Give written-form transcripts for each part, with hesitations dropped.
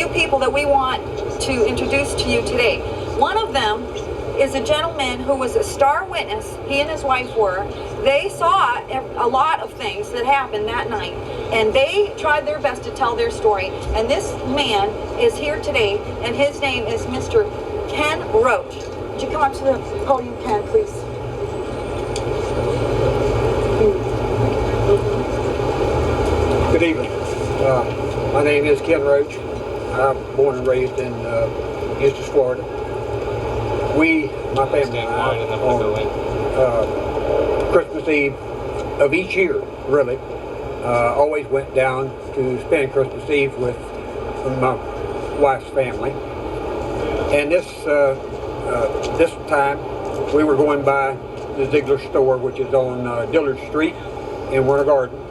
few people that we want to introduce to you today. One of them is a gentleman who was a star witness. He and his wife were. They saw a lot of things that happened that night, and they tried their best to tell their story. And this man is here today, and his name is Mr. Ken Roach. Would you come up to the podium, Ken, please? Good evening. My name is Ken Roach. I'm born and raised in Eustis, Florida. My family and I, on Christmas Eve of each year, really, always went down to spend Christmas Eve with my wife's family. And this time, we were going by the Zeigler store, which is on Dillard Street in Winter Garden.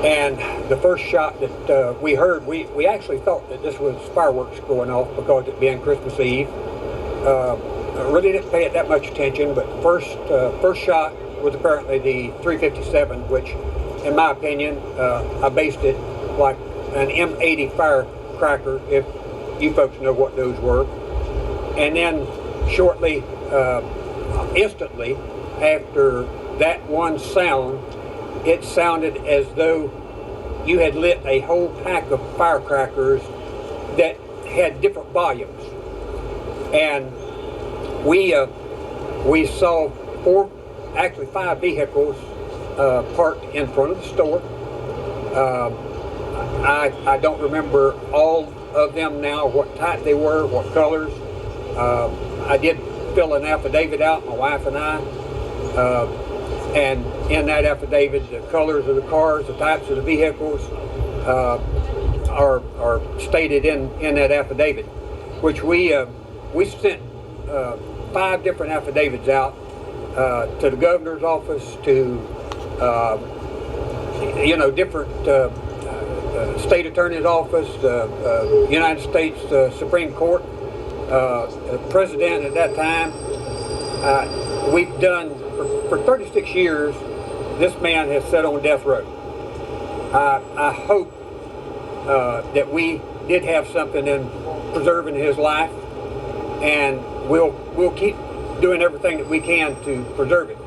And the first shot that we heard, we actually thought that this was fireworks going off because it being Christmas Eve. I really didn't pay it that much attention, but the first shot was apparently the 357, which, in my opinion, I based it like an M80 firecracker, if you folks know what those were. And then shortly, instantly, after that one sound, it sounded as though you had lit a whole pack of firecrackers that had different volumes. And we saw actually five vehicles parked in front of the store. I don't remember all of them now, what type they were, what colors. I did fill an affidavit out, my wife and I. And in that affidavit, the colors of the cars, the types of the vehicles are stated in that affidavit, which we sent 5 different affidavits out to the governor's office, to different state attorney's office, the United States Supreme Court, the president at that time. We've done for 36 years. This man has sat on death row. I hope that we did have something in preserving his life, and we'll keep doing everything that we can to preserve it.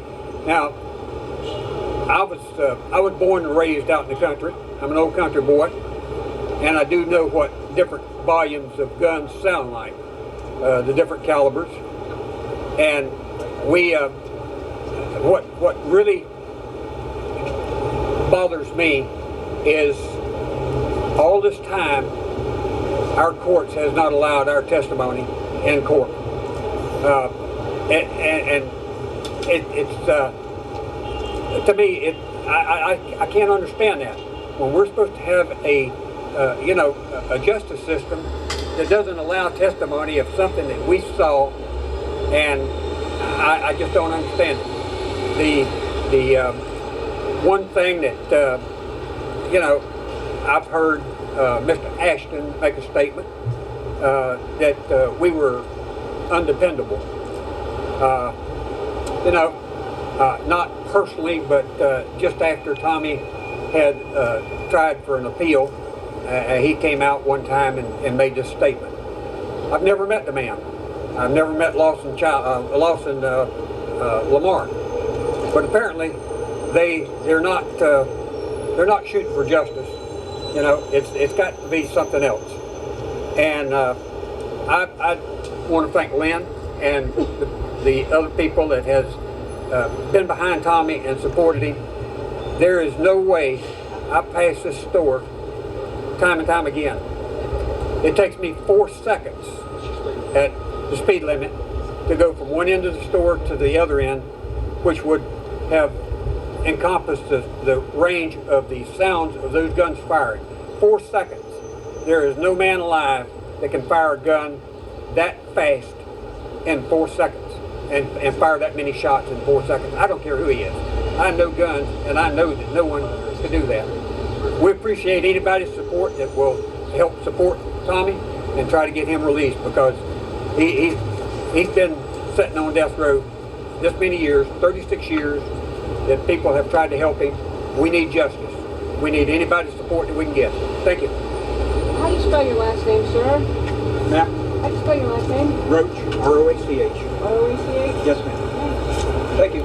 Now, I was born and raised out in the country. I'm an old country boy, and I do know what different volumes of guns sound like, the different calibers. And what really bothers me is all this time our courts has not allowed our testimony in court, and it's to me I can't understand that when we're supposed to have a justice system that doesn't allow testimony of something that we saw, and I just don't understand it. The one thing that I've heard Mr. Ashton make a statement that we were undependable. Not personally, but just after Tommy had tried for an appeal, he came out one time and made this statement. I've never met the man. I've never met Lawson Lamar, but apparently they're not shooting for justice. It's got to be something else. And I want to thank Lynn and the other people that has been behind Tommy and supported him. There is no way I pass this store time and time again. It takes me 4 seconds at the speed limit to go from one end of the store to the other end, which would have encompassed the range of the sounds of those guns firing. 4 seconds. There is no man alive that can fire a gun that fast in 4 seconds and fire that many shots in 4 seconds. I don't care who he is. I know guns, and I know that no one can do that. We appreciate anybody's support that will help support Tommy and try to get him released, because he's been sitting on death row this many years, 36 years, that people have tried to help him. We need justice. We need anybody's support that we can get. Thank you. How do you spell your last name, sir? Ma'am? How do you spell your last name? Roach, R-O-A-C-H. R-O-A-C-H? Yes, ma'am. Thank you.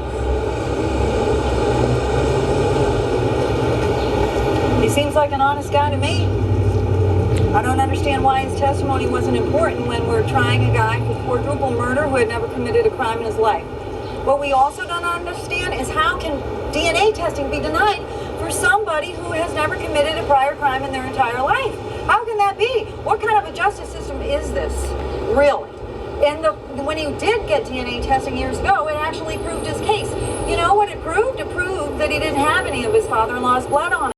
He seems like an honest guy to me. I don't understand why his testimony wasn't important when we're trying a guy for quadruple murder who had never committed a crime in his life. What we also don't understand is how can DNA testing be denied for somebody who has never committed a prior crime in their entire life? How can that be? What kind of a justice system is this, really? And when he did get DNA testing years ago, it actually proved his case. You know what it proved? It proved that he didn't have any of his father-in-law's blood on him.